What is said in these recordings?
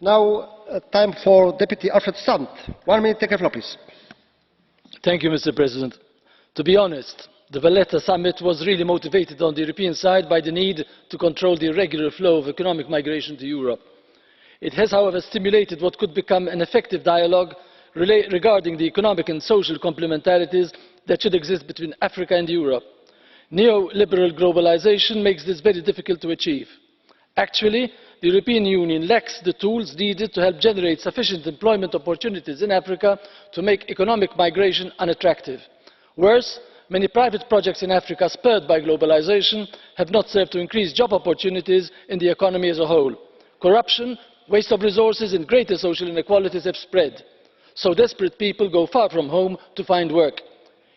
Now, time for Deputy Alfred Sant. 1 minute, take the floor, please. Thank you, Mr. President. To be honest, the Valletta Summit was really motivated on the European side by the need to control the irregular flow of economic migration to Europe. It has, however, stimulated what could become an effective dialogue regarding the economic and social complementarities that should exist between Africa and Europe. Neoliberal globalization makes this very difficult to achieve. Actually, the European Union lacks the tools needed to help generate sufficient employment opportunities in Africa to make economic migration unattractive. Worse, many private projects in Africa spurred by globalization have not served to increase job opportunities in the economy as a whole. Corruption, waste of resources and greater social inequalities have spread. So desperate people go far from home to find work.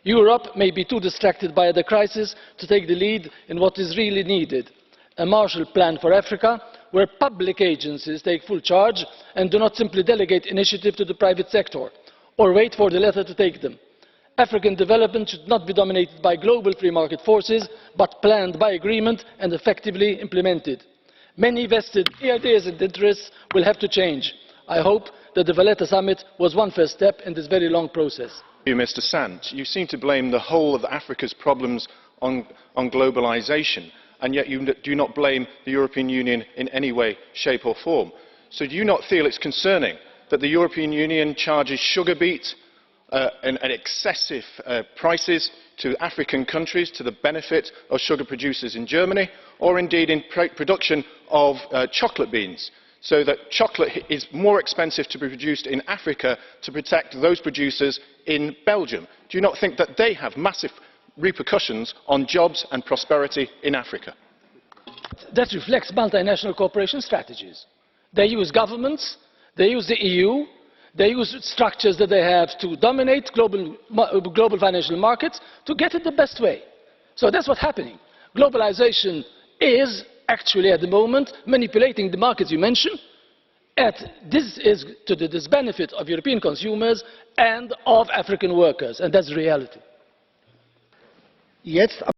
Europe may be too distracted by the crisis to take the lead in what is really needed: a Marshall Plan for Africa, where public agencies take full charge and do not simply delegate initiative to the private sector, or wait for the latter to take them. African development should not be dominated by global free market forces, but planned by agreement and effectively implemented. Many vested ideas and interests will have to change. I hope that the Valletta Summit was one first step in this very long process. Mr. Sant, you seem to blame the whole of Africa's problems on globalisation, and yet you do not blame the European Union in any way, shape or form. So do you not feel it's concerning that the European Union charges sugar beet and excessive prices to African countries to the benefit of sugar producers in Germany, or indeed in production of chocolate beans, so that chocolate is more expensive to be produced in Africa to protect those producers in Belgium? Do you not think that they have massive repercussions on jobs and prosperity in Africa? That reflects multinational cooperation strategies. They use governments, they use the EU, they use structures that they have to dominate global financial markets to get it the best way. So that's what's happening. Globalization is actually at the moment manipulating the markets you mentioned. This is to the disbenefit of European consumers and of African workers, and that's the reality. Jetzt